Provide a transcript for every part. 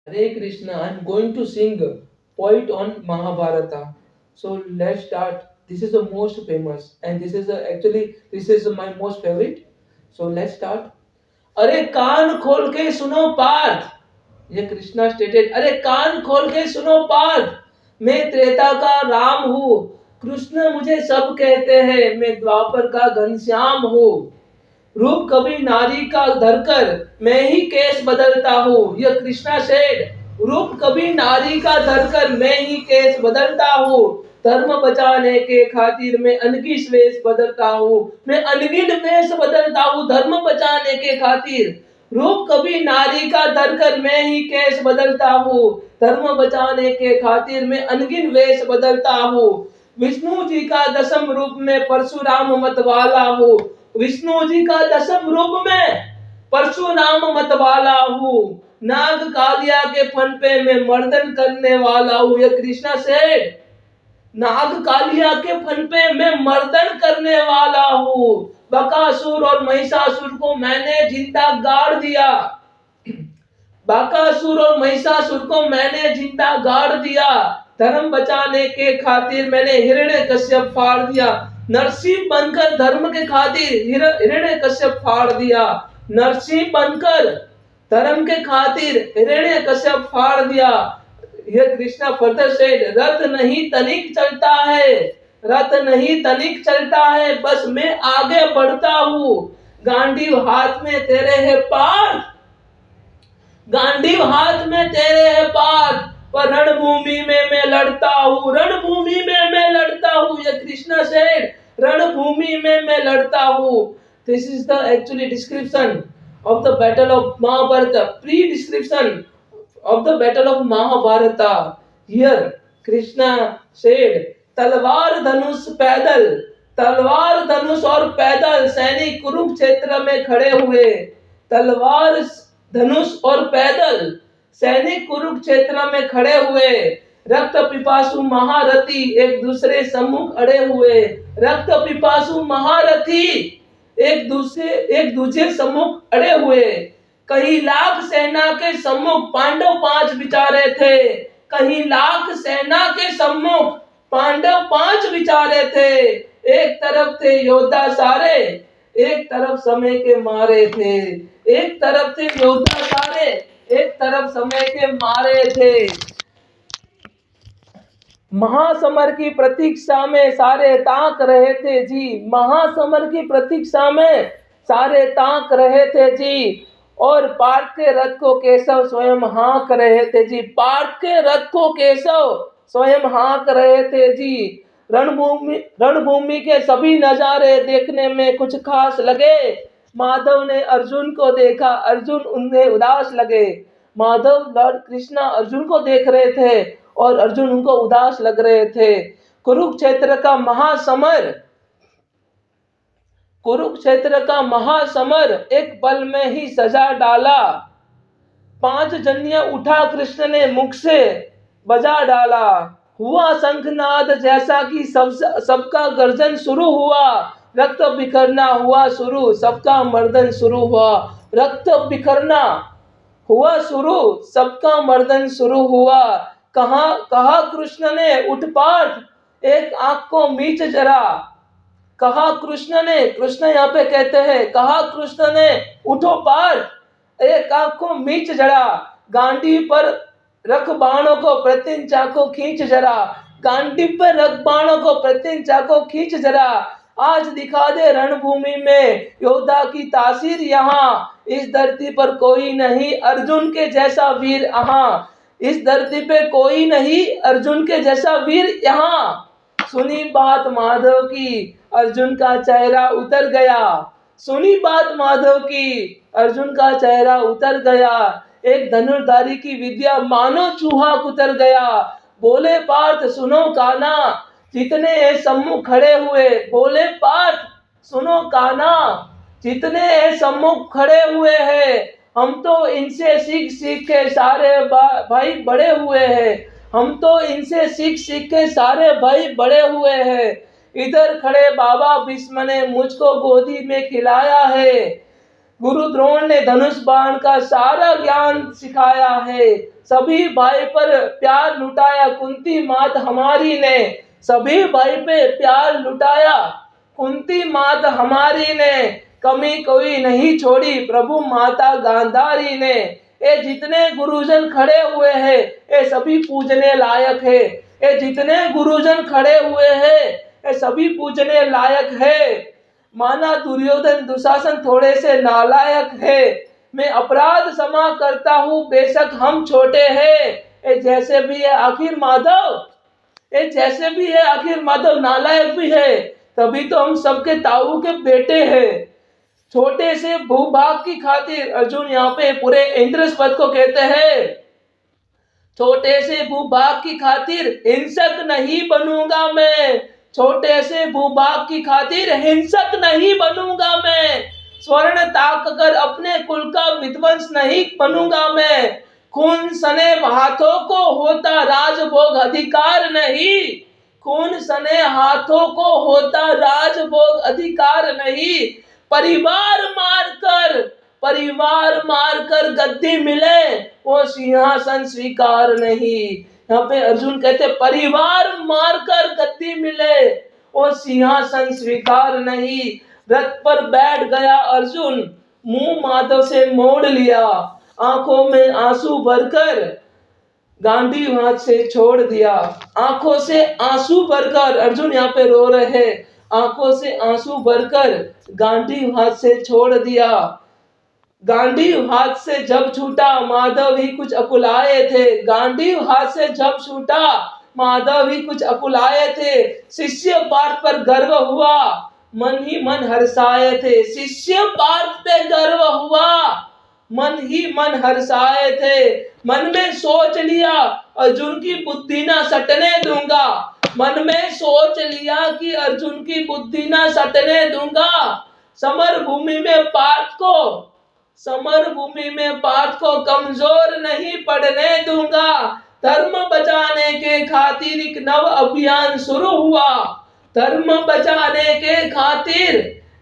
Hare Krishna, I'm going to sing a poet on Mahabharata. So let's start. This is the most famous, and this is my most favorite. So let's start. अरे कान खोल के सुनो पार्थ, ये Krishna stated. अरे कान खोल के सुनो पार्थ, मैं त्रेता का राम हूँ। कृष्ण मुझे सब कहते हैं, मैं द्वापर का घनश्याम हूँ। रूप कभी नारी का धरकर मैं ही केस बदलता हूँ, यह कृष्णा सेड। रूप कभी नारी का धरकर मैं ही केस बदलता हूँ। धर्म बचाने के खातिर मैं अनगिन वेश बदलता हूँ, मैं अनगिन वेश बदलता हूँ धर्म बचाने के खातिर। रूप कभी नारी का धरकर मैं ही केस बदलता हूँ, धर्म बचाने के खातिर मैं अनगिन वेश बदलता हूँ। विष्णु जी का दसम रूप में परशुराम मत वाला हूँ, विष्णु जी का दसम रूप में परशुराम मत वाला हूँ। नाग कालिया के फन पे मैं मर्दन करने वाला हूँ, ये कृष्णा सेठ। नाग कालिया के फन पे मैं मर्दन करने वाला हूँ। बकासुर और महिषासुर को मैंने जिंदा गाड़ दिया, बाकासुर और महिषासुर को मैंने जिंदा गाड़ दिया। धर्म बचाने के खातिर मैंने हिरण्यकश्यप फाड़ दिया, नरसिंह बनकर धर्म के खातिर हिरण्यकश्यप फाड़ दिया। नरसिंह बनकर धर्म के खातिर हिरण्यकश्यप फाड़ दिया। यह कृष्णा फर्दर सेड, रथ नहीं तनिक चलता है, रथ नहीं तनिक चलता है, बस मैं आगे बढ़ता हूँ। गांडीव हाथ में तेरे है पार, गांडीव हाथ में तेरे है पार, पर रणभूमि में मैं लड़ता हूँ, रणभूमि में मैं लड़ता हूँ। ये कृष्णा सेड, रणभूमि में मैं लड़ता हूँ। This is the actually description of the battle of Mahabharata, pre-description of the battle of Mahabharata. Here Krishna said, तलवार धनुष पैदल, तलवार धनुष और पैदल सैनिक कुरुक्षेत्र में खड़े हुए। तलवार धनुष और पैदल सैनिक कुरुक्षेत्र में खड़े हुए। रक्त पिपासु महारथी एक दूसरे सम्मुख अड़े हुए, रक्त पिपासु महारथी एक दूसरे सम्मुख अड़े हुए। कहीं लाख सेना के सम्मुख पांडव 5 विचारे थे, कहीं लाख सेना के सम्मुख पांडव 5 विचारे थे। एक तरफ थे योद्धा सारे, एक तरफ समय के मारे थे। एक तरफ थे योद्धा सारे, एक तरफ समय के मारे थे। महासमर की प्रतीक्षा में सारे ताक रहे थे जी, महासमर की प्रतीक्षा में सारे ताक रहे थे जी। और पार्थ के रथ को केशव स्वयं हाँक रहे थे जी, पार्थ के रथ को केशव स्वयं हाँक रहे थे जी। रणभूमि के सभी नजारे देखने में कुछ खास लगे। माधव ने अर्जुन को देखा, अर्जुन उन्हें उदास लगे। माधव लॉर्ड कृष्णा अर्जुन को देख रहे थे और अर्जुन उनको उदास लग रहे थे। कुरुक्षेत्र का महासमर, कुरुक्षेत्र का महासमर एक पल में ही सजा डाला। 5 जन्य उठा कृष्ण ने मुख से बजा डाला। हुआ शंखनाद जैसा कि सबका गर्जन शुरू हुआ। रक्त बिखरना हुआ शुरू, सबका मर्दन शुरू हुआ। रक्त बिखरना हुआ शुरू, सबका मर्दन शुरू हुआ। कहा कृष्ण ने, उठ पार्थ, एक आंख को मीच जरा। कहा कृष्ण ने, कृष्ण यहाँ पे कहते हैं, कहा कृष्ण ने, उठो पार्थ, एक आंख को मीच जरा। गांडी पर रख बाणों को, प्रतिन चाको खींच जरा। गांडी पर रख बाणों को, प्रतिन चाको खींच जरा। आज दिखा दे रणभूमि में योद्धा की तासीर यहाँ। इस धरती पर कोई नहीं अर्जुन के जैसा वीर यहाँ, इस धरती पे कोई नहीं अर्जुन के जैसा वीर यहाँ। सुनी बात माधव की, अर्जुन का चेहरा उतर गया। सुनी बात माधव की, अर्जुन का चेहरा उतर गया। एक धनुर्धारी की विद्या मानो चूहा कुतर गया। बोले पार्थ सुनो काना, जितने सम्मुख खड़े हुए। बोले पार्थ सुनो काना, जितने सम्मुख खड़े हुए हैं, हम तो इनसे सीख सीख के सारे भाई बड़े हुए हैं। हम तो इनसे सीख सीख के सारे भाई बड़े हुए हैं। इधर खड़े बाबा भीष्म ने मुझको गोदी में खिलाया है। गुरु द्रोण ने धनुष बाण का सारा ज्ञान सिखाया है। सभी भाई पर प्यार लुटाया कुंती मात हमारी ने, सभी भाई पे प्यार लुटाया कुंती मात हमारी ने, कमी कोई नहीं छोड़ी प्रभु माता गांधारी ने। ये जितने गुरुजन खड़े हुए हैं ये सभी पूजने लायक है, ये जितने गुरुजन खड़े हुए हैं ये सभी पूजने लायक है। माना दुर्योधन दुशासन थोड़े से नालायक है, मैं अपराध क्षमा करता हूँ बेशक हम छोटे हैं, ये जैसे भी है आखिर माधव, ये जैसे भी है आखिर माधव नालायक भी है, तभी तो हम सबके ताऊ के बेटे हैं। छोटे से भूभाग की खातिर अर्जुन यहाँ पे पूरे इंद्रस पद को कहते हैं, छोटे से भूभाग की खातिर हिंसक नहीं बनूंगा मैं, छोटे से भूभाग की खातिर हिंसक नहीं बनूंगा मैं, स्वर्ण ताक कर अपने कुल का विध्वंस नहीं बनूंगा मैं, खून सने हाथों को होता राजभोग अधिकार नहीं, खून सने हाथों को होता राजभोग अधिकार नहीं, परिवार मारकर गद्दी मिले वो सिंहासन स्वीकार नहीं। यहाँ पे अर्जुन कहते परिवार मारकर गद्दी मिले वो सिंहासन स्वीकार नहीं। रथ पर बैठ गया अर्जुन, मुंह माधव से मोड़ लिया, आंखों में आंसू भरकर गांडीव हाथ से छोड़ दिया। आंखों से आंसू भरकर अर्जुन यहाँ पे रो रहे हैं, आंखों से आंसू भरकर गांडीव हाथ से छोड़ दिया। गांडीव हाथ से जब छूटा माधव ही कुछ अकुलाए थे, गांडीव हाथ से जब छूटा माधव ही कुछ अकुलाए थे, शिष्य पार्थ पर गर्व हुआ मन ही मन हर्षाए थे, शिष्य पार्थ पे गर्व हुआ मन ही मन हर्षाए थे। मन में सोच लिया अर्जुन की बुद्धि ना सटने दूंगा, मन में सोच लिया कि अर्जुन की बुद्धि ना सटने दूंगा। समर भूमि में पार्थ को कमजोर नहीं पड़ने दूंगा। धर्म बचाने के खातिर एक नव अभियान शुरू हुआ, धर्म बचाने के खातिर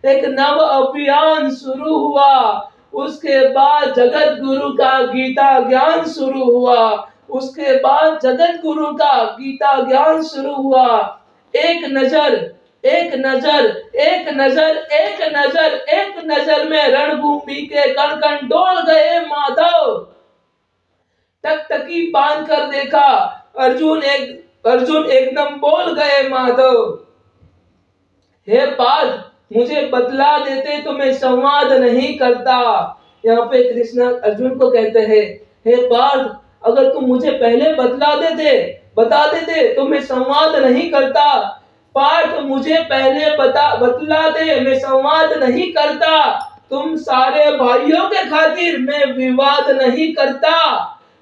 एक नव अभियान शुरू हुआ। उसके बाद जगत गुरु का गीता ज्ञान शुरू हुआ, उसके बाद जगत गुरु का गीता ज्ञान शुरू हुआ। एक नजर में रणभूमि के कण कण डोल गए माधव। टकटकी बांध कर देखा अर्जुन एकदम बोल गए माधव, हे पार्थ मुझे बतला देते तो मैं संवाद नहीं करता। यहाँ पे कृष्ण अर्जुन को कहते हैं, हे पार्थ अगर तुम मुझे पहले बता देते तो मैं संवाद नहीं करता। पार्थ मुझे पहले बतला दे, मैं संवाद नहीं करता। तुम सारे भाइयों के खातिर मैं विवाद नहीं करता।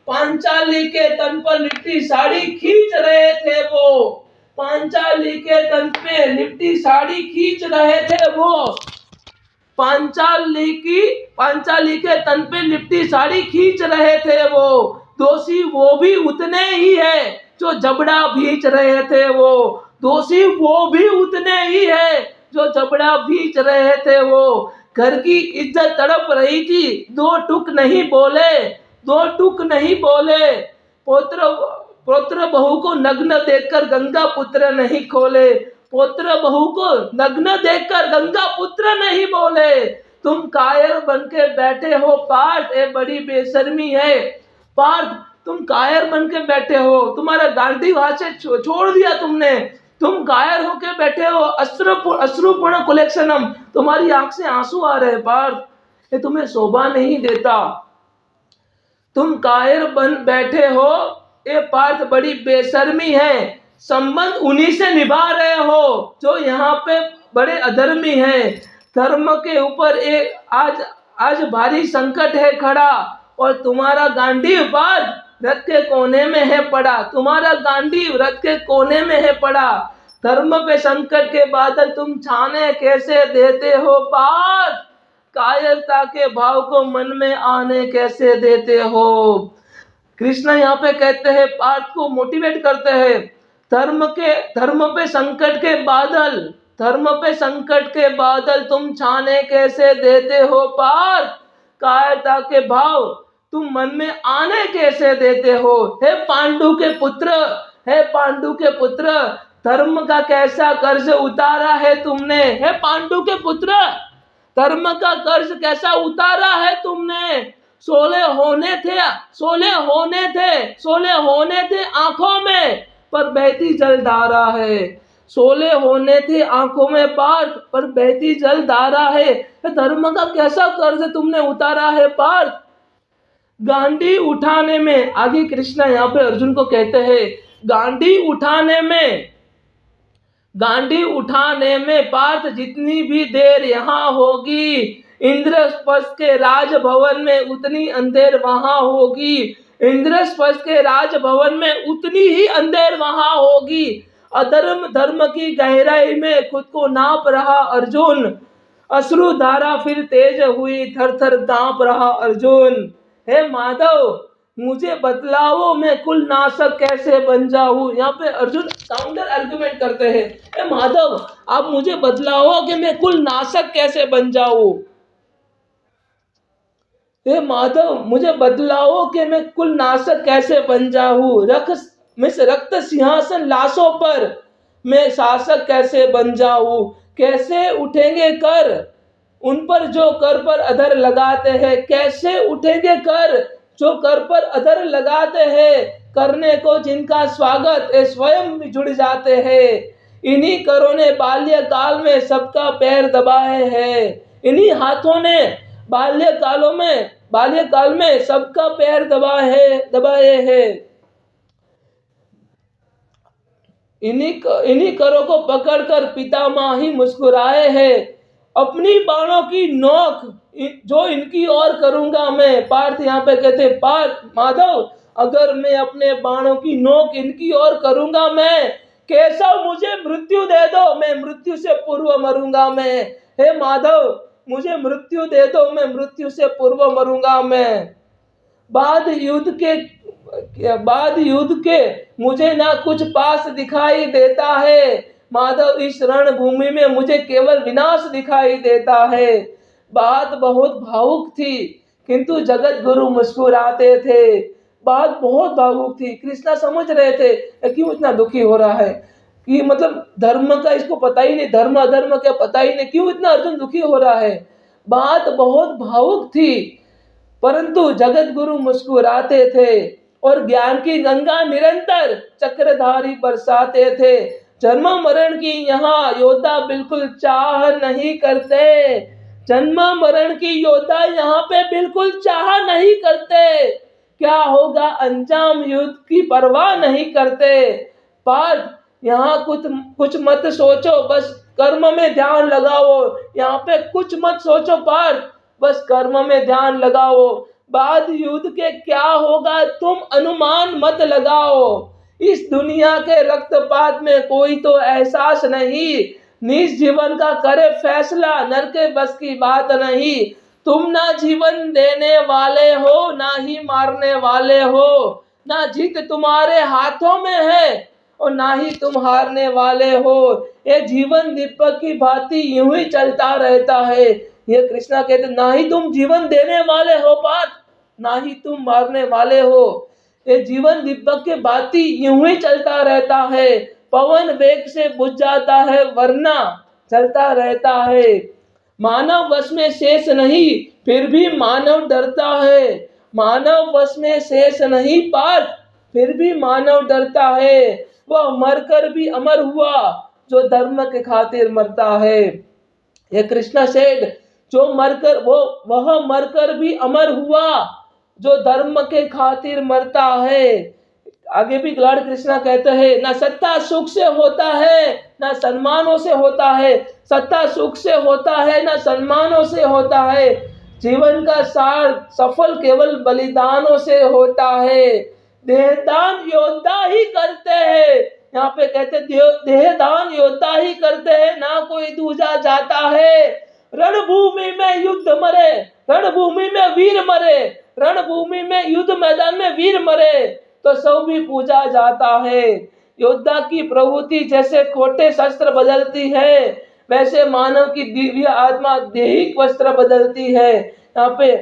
पांचाली के तन पर लिपटी साड़ी खींच रहे थे वो, पांचाली के तन पे लिपटी साड़ी खींच रहे थे वो, पांचाली के तन पे लिपटी साड़ी खींच रहे थे वो। दोषी वो भी उतने ही है जो जबड़ा भींच रहे थे वो, दोषी वो भी उतने ही है जो जबड़ा भींच रहे थे वो। घर की इज्जत तड़प रही थी, दो टुक नहीं बोले। पुत्र बहू को नग्न देखकर गंगा पुत्र नहीं खोले, पुत्र बहू को नग्न देखकर गंगा पुत्र नहीं बोले। तुम कायर बन के बैठे हो पार्थ, ये बड़ी बेशर्मी है। पार्थ तुम कायर बन के बैठे हो, तुम्हारा गांडीव हाथ से छोड़ दिया तुमने, तुम कायर होके बैठे हो। अश्रुपूर्ण कुलेक्षणम, तुम्हारी आंख से आंसू आ रहे पार्थ, ये तुम्हें शोभा नहीं देता। तुम कायर बन बैठे हो, ये पार्थ बड़ी बेशर्मी है। संबंध उन्हीं से निभा रहे हो जो यहाँ पे बड़े अधर्मी हैं। धर्म के ऊपर एक आज भारी संकट है खड़ा और तुम्हारा गांडीव पार्थ रथ के कोने में है पड़ा, तुम्हारा गांडीव रथ के कोने में है पड़ा। धर्म पे संकट के बादल तुम छाने कैसे देते हो पार्थ, कायरता के भाव को मन में आने कैसे देते हो। कृष्ण यहाँ पे कहते हैं, पार्थ को मोटिवेट करते हैं। धर्म पे संकट के बादल तुम छाने कैसे देते हो पार्थ, कायरता के भाव तुम मन में आने कैसे देते हो? हे पांडु के पुत्र, हे पांडु के पुत्र, धर्म का कैसा कर्ज उतारा है तुमने? हे पांडु के पुत्र, धर्म का कर्ज कैसा उतारा है तुमने? 16 होने थे आंखों में, पर बहती जलधारा है। 16 होने थे आंखों में पार्थ, पर बहती जलधारा है। धर्म का कैसा कर्ज तुमने उतारा है पार्थ? गांडी उठाने में, आगे कृष्णा यहाँ पे अर्जुन को कहते हैं, गांडी उठाने में पार्थ जितनी भी देर यहाँ होगी, इंद्रस्पर्श के राजभवन में उतनी अंधेर वहां होगी। इंद्रस्पर्श के राजभवन में उतनी ही अंधेर वहां होगी। अधर्म धर्म की गहराई में खुद को नाप रहा अर्जुन, अश्रु धारा फिर तेज हुई, थर थर कांप रहा अर्जुन। हे माधव, मुझे बतलाओ मैं कुल नाशक कैसे बन जाऊं? यहाँ पे अर्जुन काउंटर आर्गुमेंट करते हैं, हे माधव आप मुझे बतलाओ कि मैं कुल नाशक कैसे बन जाऊं? हे माधव मुझे बतलाओ कि मैं कुल नाशक कैसे बन जाऊं? रक्त सिंहासन लाशों पर मैं शासक कैसे बन जाऊं? कैसे उठेंगे कर उन पर जो कर पर अधर लगाते हैं? कैसे उठेंगे कर जो कर पर अधर लगाते हैं? करने को जिनका स्वागत है स्वयं भी जुड़ जाते हैं। इन्हीं करों ने बाल्यकाल में सबका पैर दबाए हैं। इन्हीं हाथों ने बाल्यकाल में सबका पैर दबाए हैं। इन्हीं करों को पकड़कर पितामह ही मुस्कुराए हैं। अपनी बाणों की नोक जो इनकी ओर करूंगा मैं। पार्थ यहाँ पे कहते, पार्थ माधव अगर मैं अपने बाणों की नोक इनकी ओर करूंगा मैं, केशव मुझे मृत्यु दे दो, मैं मृत्यु से पूर्व मरूंगा मैं। हे माधव मुझे मृत्यु दे दो, मैं मृत्यु से पूर्व मरूंगा मैं। बाद युद्ध के मुझे ना कुछ पास दिखाई देता है। माधव इस रणभूमि में मुझे केवल विनाश दिखाई देता है। बात बहुत भावुक थी, किंतु जगत गुरु मुस्कुराते थे। बात बहुत भावुक थी, कृष्णा समझ रहे थे क्यों इतना दुखी हो रहा है, कि मतलब धर्म का इसको पता ही नहीं, धर्म अधर्म क्या पता ही नहीं, क्यों इतना अर्जुन दुखी हो रहा है। बात बहुत भावुक थी, परंतु जगत गुरु मुस्कुराते थे और ज्ञान की गंगा निरंतर चक्रधारी बरसाते थे। जन्म मरण की यहाँ योद्धा बिल्कुल चाह नहीं करते। जन्म मरण की योद्धा यहाँ पे बिल्कुल चाह नहीं करते। क्या होगा अंजाम युद्ध की परवाह नहीं करते। पार्थ यहाँ कुछ मत सोचो, बस कर्म में ध्यान लगाओ। यहाँ पे कुछ मत सोचो पार्थ, बस कर्म में ध्यान लगाओ। बाद युद्ध के क्या होगा तुम अनुमान मत लगाओ। इस दुनिया के रक्तपात में कोई तो एहसास नहीं। निज जीवन का करे फैसला, नर के बस की बात नहीं। तुम ना जीवन देने वाले हो, ना ही मारने वाले हो। ना जीत तुम्हारे हाथों में है और ना ही तुम हारने वाले हो। ये जीवन दीपक की भांति यूं ही चलता रहता है। ये कृष्णा कहते, ना ही तुम जीवन देने वाले हो पार्थ, ना ही तुम मारने वाले हो। ये जीवन दीपक के भांति यूं ही चलता रहता है। पवन वेग से बुझ जाता है, वरना चलता रहता है। मानव वश में शेष नहीं, फिर भी मानव डरता है। मानव वश में शेष नहीं पार्थ, फिर भी मानव डरता है। वह मरकर भी अमर हुआ जो धर्म के खातिर मरता है। ये कृष्णा सेठ जो वह मरकर भी अमर हुआ जो धर्म के खातिर मरता है। आगे भी लॉर्ड कृष्णा कहते हैं, ना सत्ता सुख से होता है ना सम्मानों से होता है। सत्ता सुख से होता है ना सम्मानों से होता है। जीवन का सार सफल केवल बलिदानों से होता है। देहदान योद्धा ही करते हैं। यहाँ पे कहते देहदान योद्धा ही करते हैं, ना कोई दूजा जाता है। रणभूमि में युद्ध मरे, रणभूमि में वीर मरे, रणभूमि में युद्ध मैदान में वीर मरे तो सब भी पूजा जाता है। योद्धा की प्रवृत्ति जैसे खोटे शस्त्र बदलती है, वैसे मानव की दिव्य आत्मा दैहिक वस्त्र बदलती है। यहाँ पे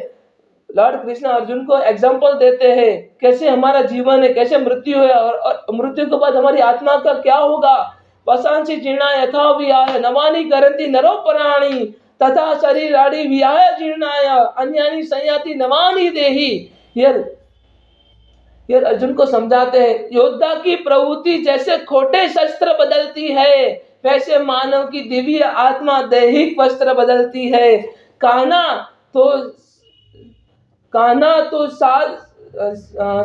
लॉर्ड कृष्ण अर्जुन को एग्जाम्पल देते हैं कैसे हमारा जीवन है, कैसे मृत्यु है और मृत्यु के बाद हमारी आत्मा का क्या होगा। वसांसी जीर्णा यथा विहाय नवानि करन्ति नरो प्राणी तथा शरीराणि विहाय जीर्णाय अन्यानि संयाति नवानि देहि। ये अर्जुन को समझाते हैं योद्धा की प्रवृत्ति जैसे खोटे शस्त्र बदलती है वैसे मानव की दिव्य आत्मा दैहिक वस्त्र बदलती है। कान्हा तो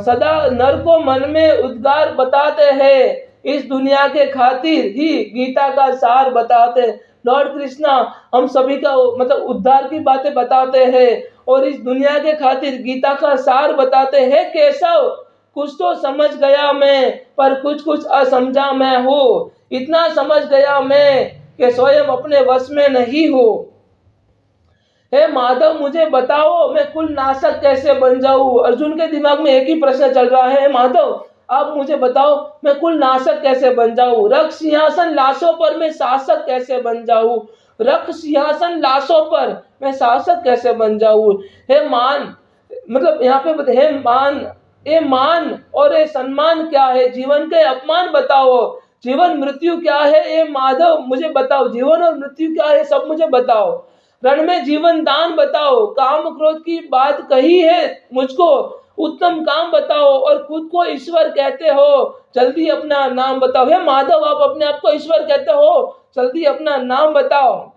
सदा नर को मन में उद्गार बताते हैं, इस दुनिया के खातिर ही गीता का सार बताते हैं। लॉर्ड कृष्णा हम सभी का मतलब उद्धार की बातें बताते हैं और इस दुनिया के खातिर गीता का सार बताते हैं। केशव कुछ तो समझ गया मैं पर कुछ कुछ असमझा मैं हूँ, इतना समझ गया मैं कि स्वयं अपने वश में नहीं हो। हे माधव मुझे बताओ मैं कुल नाशक कैसे बन जाऊं। अर्जुन के दिमाग में एक ही प्रश्न चल रहा है, माधव आप मुझे बताओ मैं कुल नाशक कैसे बन जाऊं, रख सिंहासन लाशों पर मैं शासक कैसे बन जाऊं, रख सिंहासन लाशों पर मैं शासक कैसे बन जाऊं। हे मान मतलब यहाँ पे हे मान, ये मान और ये सम्मान क्या है, जीवन के अपमान बताओ, जीवन मृत्यु क्या है, ये माधव मुझे बताओ, जीवन और मृत्यु क्या है सब मुझे बताओ, रण में जीवन दान बताओ, काम क्रोध की बात कही है मुझको, उत्तम काम बताओ और खुद को ईश्वर कहते हो, जल्दी अपना नाम बताओ। हे माधव आप अपने आप को ईश्वर कहते हो, जल्दी अपना नाम बताओ।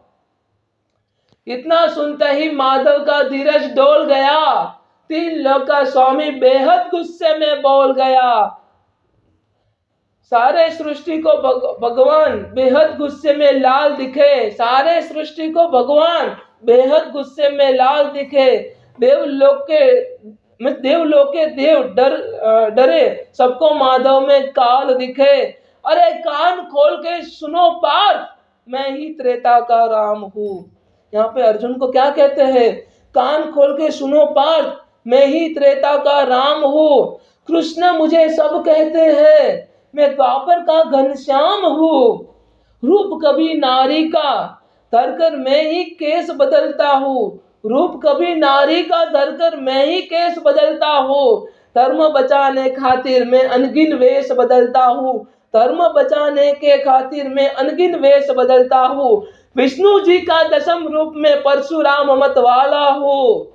इतना सुनते ही माधव का धीरज डोल गया, 3 लोक का स्वामी बेहद गुस्से में बोल गया। सारे सृष्टि को भगवान बेहद गुस्से में लाल दिखे, सारे सृष्टि को भगवान बेहद गुस्से में लाल दिखे। देवलोक के देव डरे, सबको माधव में काल दिखे। अरे कान खोल के सुनो पार्थ, मैं ही त्रेता का राम हूँ। यहाँ पे अर्जुन को क्या कहते हैं, कान खोल के सुनो पार्थ, मैं ही त्रेता का राम हूँ। कृष्ण मुझे सब कहते हैं, मैं द्वापर का घनश्याम हूँ। रूप कभी नारी का धरकर मैं ही केस बदलता हूँ, रूप कभी नारी का धरकर मैं ही केस बदलता हूँ। धर्म बचाने खातिर मैं अनगिन वेश बदलता हूँ, धर्म बचाने के खातिर मैं अनगिन वेश बदलता हूँ। विष्णु जी का 10म रूप में परशुराम मत वाला हूँ,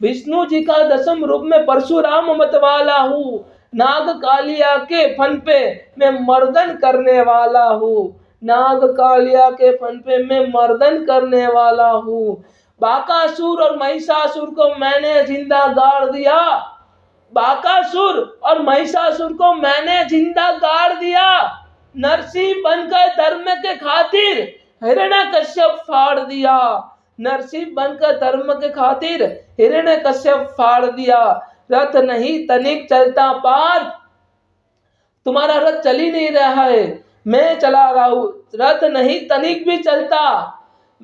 विष्णु जी का 10म रूप में परशुराम मत वाला हूँ। नाग कालिया के फन पे मैं मर्दन करने वाला हूँ, नाग कालिया के फन पे मैं मर्दन करने वाला हूँ। बाकासुर और महिषासुर को मैंने जिंदा गाड़ दिया, बाकासुर और महिषासुर को मैंने जिंदा गाड़ दिया। नरसिंह बनकर धर्म के खातिर हिरण्यकश्यप फाड़ दिया, नरसिंह बनकर धर्म के खातिर हिरण्यकश्यप फाड़ दिया। रथ नहीं तनिक चलता पार्थ, तुम्हारा रथ चल ही नहीं रहा है, मैं चला रहा हूँ। रथ नहीं तनिक भी चलता,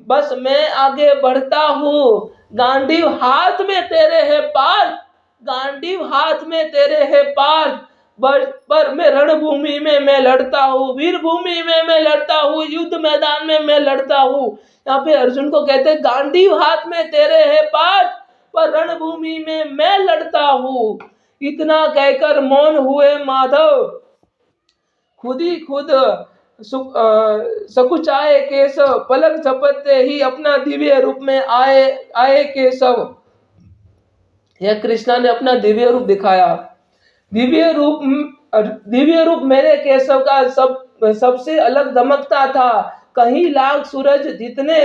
बस मैं आगे बढ़ता हूँ। गांडीव हाथ में तेरे है पार्थ, गांडीव हाथ में तेरे है पार्थ, पर मैं रणभूमि में मैं लड़ता हूँ, वीर भूमि में मैं लड़ता हूँ, युद्ध मैदान में मैं लड़ता हूँ। यहाँ पे अर्जुन को कहते हैं गांडीव हाथ में तेरे है पार्थ, पर रणभूमि में मैं लड़ता हूँ। इतना कहकर मौन हुए माधव, खुद ही खुद सकुचाए केशव, पलक झपकते ही अपना दिव्य रूप में आए केशव। यह कृष्णा ने अपना दिव्य रूप दिखाया। दिव्य रूप मेरे केशव का सबसे अलग दमकता था, कहीं लाख सूरज जितने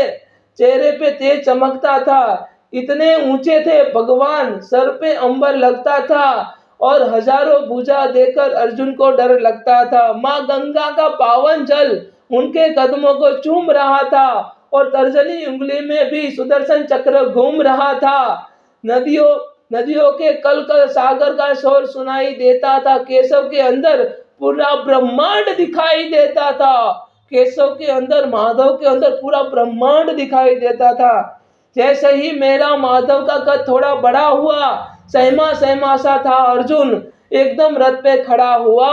चेहरे पे तेज चमकता था, इतने ऊंचे थे भगवान, सर पे अंबर लगता था और हजारों भुजा देकर अर्जुन को डर लगता था। माँ गंगा का पावन जल उनके कदमों को चूम रहा था और तर्जनी उंगली में भी सुदर्शन चक्र घूम रहा था। नदियों के कल सागर का शोर सुनाई देता था, केशव के अंदर पूरा ब्रह्मांड दिखाई देता था, केशव के अंदर माधव के अंदर पूरा ब्रह्मांड दिखाई देता था। जैसे ही मेरा माधव का कद थोड़ा बड़ा हुआ, सहमा सा था अर्जुन एकदम रथ पे खड़ा हुआ।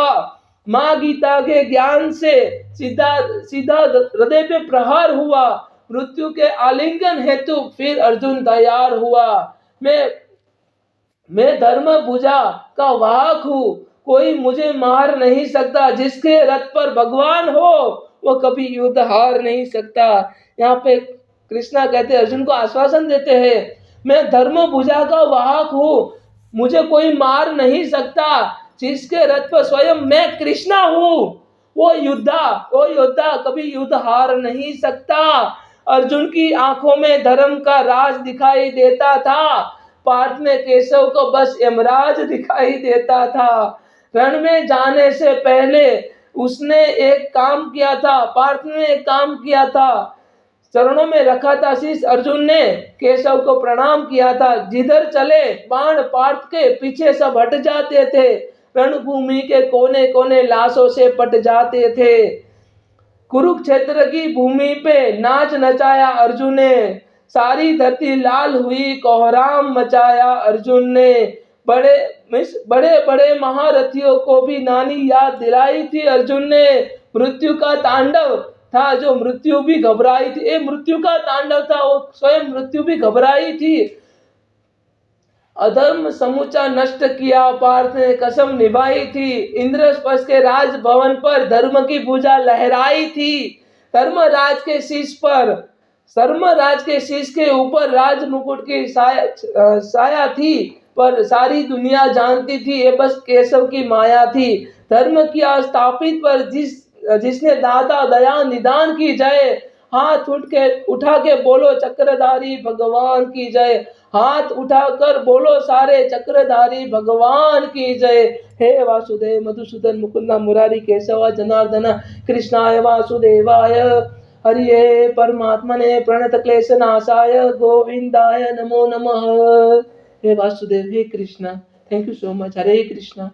माँ गीता के ज्ञान से सीधा हृदय पे प्रहार हुआ, मृत्यु के आलिंगन हेतु फिर अर्जुन तैयार हुआ। मैं मैं धर्म भुजा का वाहक हूँ, कोई मुझे मार नहीं सकता, जिसके रथ पर भगवान हो वो कभी युद्ध हार नहीं सकता। यहाँ पे कृष्णा कहते अर्जुन को आश्वासन देते हैं, मैं धर्म भुजा का वाहक हूँ, मुझे कोई मार नहीं सकता, जिसके रथ पर स्वयं मैं कृष्णा हूँ, वो योद्धा कभी युद्ध हार नहीं सकता। अर्जुन की आंखों में धर्म का राज दिखाई देता था, पार्थ में केशव को बस यमराज दिखाई देता था। रण में जाने से पहले उसने एक काम किया था, पार्थ ने एक काम किया था, चरणों में रखा था शीश, अर्जुन ने केशव को प्रणाम किया था। जिधर चले बाण पार्थ के पीछे सब हट जाते थे, रणभूमि के कोने कोने लाशों से पट जाते थे। कुरुक्षेत्र की भूमि पे नाच नचाया अर्जुन ने, सारी धरती लाल हुई, कोहराम मचाया अर्जुन ने। बड़े बड़े बड़े महारथियों को भी नानी याद दिलाई थी अर्जुन ने। मृत्यु का तांडव था, जो मृत्यु भी घबराई थी, ये मृत्यु का तांडव था, वो स्वयं मृत्यु भी घबराई थी। अधर्म समूचा नष्ट किया पार्थ ने कसम निभाई थी, इंद्रस्पर्श के राजभवन पर धर्म की भुजा लहराई थी। धर्मराज के शीश पर, धर्मराज के शीश के ऊपर राज मुकुट की साया थी, पर सारी दुनिया जानती थी ये बस केशव की माया थी। धर्म की स्थापित पर जिसने दाता दया निदान की जय, हाथ उठा के बोलो चक्रधारी भगवान की जय, हाथ उठाकर बोलो सारे चक्रधारी भगवान की जय। हे वासुदेव मधुसूदन मुकुंदा मुरारी केशव जनार्दन कृष्णाय वासुदेवाय हरिये परमात्मने प्रणत क्लेश नाशाय गोविंदाय नमो नमः। हे वासुदेव, हे Krishna, thank you so much. हरे कृष्णा।